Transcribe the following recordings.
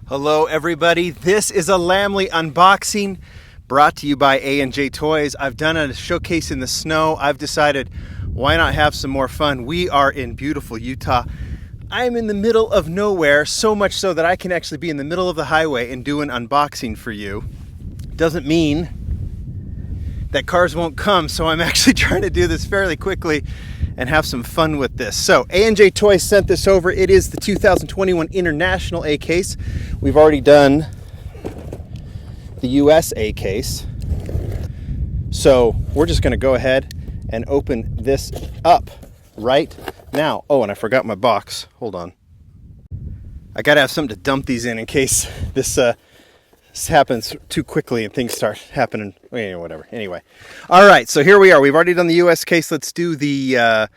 Hello everybody, this is a Lamley unboxing brought to you by A&J Toys. I've done a showcase in the snow. I've decided why not have some more fun. We are in beautiful Utah. I'm in the middle of nowhere, so much so that I can actually be in the middle of the highway and do an unboxing for you. Doesn't mean that cars won't come, so I'm actually trying to do this fairly quickly and have some fun with this. So A&J Toys sent this over. It is the 2021 International A case. We've already done the US A case. So we're just gonna go ahead and open this up right now. Oh, and I forgot my box. Hold on. I gotta have something to dump these in case this happens too quickly and things start happening, whatever. Anyway, all right, so here we are. We've already done the US case. Let's do the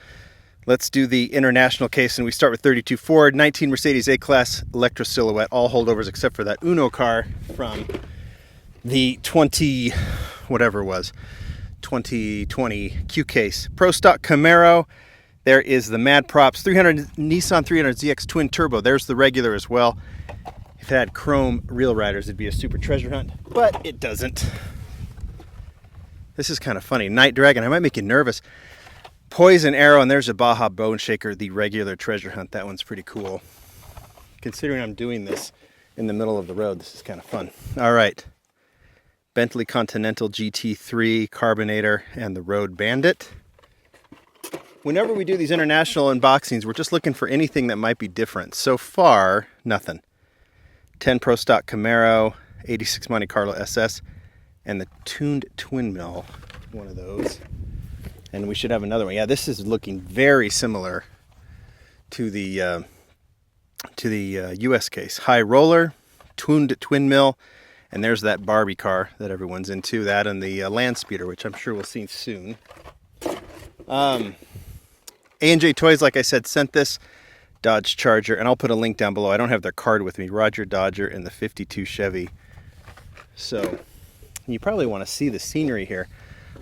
international case, and we start with 32 Ford, 19 Mercedes A-Class Electra Silhouette, all holdovers except for that Uno car from the 2020 Q case. Pro stock Camaro. There is the Mad Props Nissan 300ZX twin turbo. There's the regular as well. If it had chrome Real Riders, it'd be a super treasure hunt, but it doesn't. This is kind of funny. Night Dragon, I might make you nervous. Poison Arrow, and there's a Baja Bone Shaker, the regular treasure hunt. That one's pretty cool. Considering I'm doing this in the middle of the road, this is kind of fun. All right. Bentley Continental GT3, Carbonator, and the Road Bandit. Whenever we do these international unboxings, we're just looking for anything that might be different. So far, nothing. 10 Pro Stock Camaro, 86 Monte Carlo SS, and the tuned twin mill, one of those. And we should have another one. Yeah, this is looking very similar to the US case. High roller, tuned twin mill, and there's that Barbie car that everyone's into. That and the land speeder, which I'm sure we'll see soon. A&J Toys, like I said, sent this Dodge Charger, and I'll put a link down below. I don't have their card with me. Roger Dodger and the 52 Chevy. So you probably want to see the scenery here.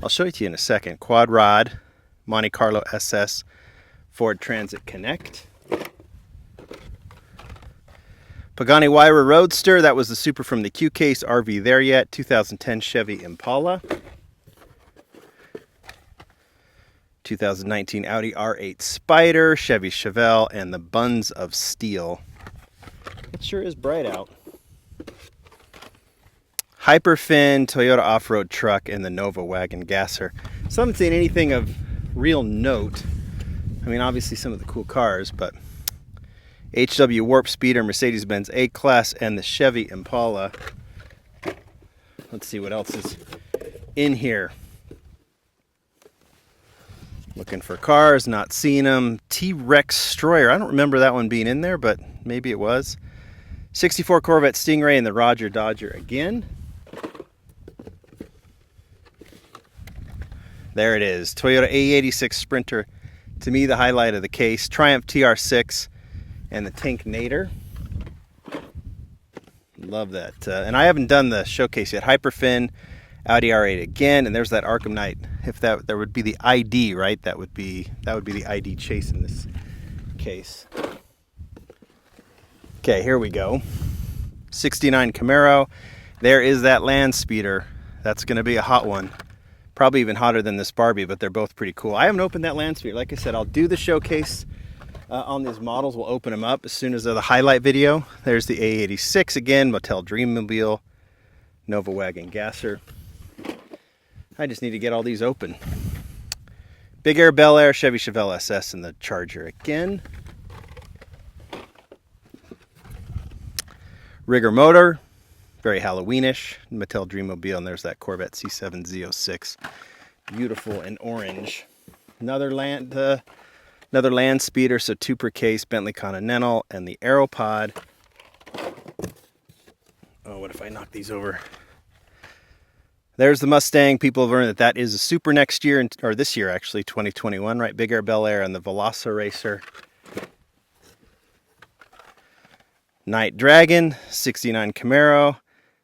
I'll show it to you in a second. Quad rod, Monte Carlo SS, Ford Transit Connect. Pagani Huayra Roadster, that was the Super from the Q case. RV there yet. 2010 Chevy Impala. 2019 Audi R8 Spider, Chevy Chevelle, and the Buns of Steel. It sure is bright out. Hyperfin, Toyota off-road truck, and the Nova wagon gasser. So I haven't seen anything of real note. I mean, obviously some of the cool cars, but HW Warp Speeder, Mercedes-Benz A-Class, and the Chevy Impala. Let's see what else is in here. Looking for cars, not seeing them. T-Rex Stroyer. I don't remember that one being in there, but maybe it was. 64 Corvette Stingray and the Roger Dodger again. There it is. Toyota A86 Sprinter. To me, the highlight of the case. Triumph TR6 and the Tanknator. Love that. And I haven't done the showcase yet. Hyperfin, Audi R8 again, and there's that Arkham Knight. If that there would be the ID, right? That would be the ID chase in this case. Okay, here we go. 69 Camaro. There is that land speeder. That's going to be a hot one. Probably even hotter than this Barbie, but they're both pretty cool. I haven't opened that land speeder. Like I said, I'll do the showcase on these models. We'll open them up as soon as the highlight video. There's the A86 again, Motel Dreammobile, Nova wagon gasser. I just need to get all these open. Big Air Bel Air, Chevy Chevelle SS, and the Charger again. Rigger Motor, very Halloweenish. Mattel Dreammobile, and there's that Corvette C7 Z06. Beautiful and orange. Another land speeder, so 2 per case. Bentley Continental, and the Aeropod. Oh, what if I knock these over? There's the Mustang. People have learned that is a Super next year, or this year actually, 2021, right? Big Air Bel Air and the Velociracer. Night Dragon, 69 Camaro,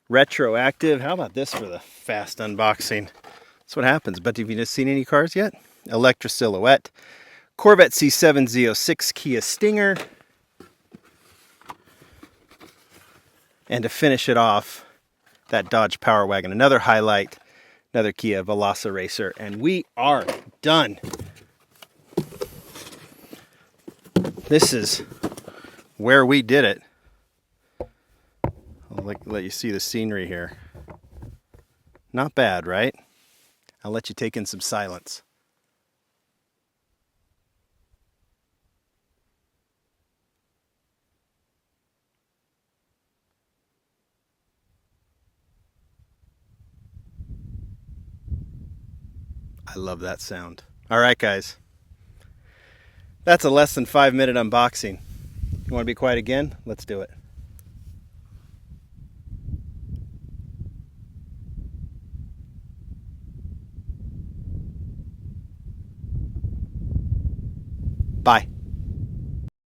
retroactive. How about this for the fast unboxing? That's what happens. But have you just seen any cars yet? Electra Silhouette, Corvette C7 Z06, Kia Stinger, And to finish it off, that Dodge Power Wagon, another highlight, another Kia Velociracer, and we are done. This is where we did it. I'll let you see the scenery here. Not bad, right? I'll let you take in some silence. I love that sound. All right, guys. That's a less than 5-minute unboxing. You want to be quiet again? Let's do it. Bye.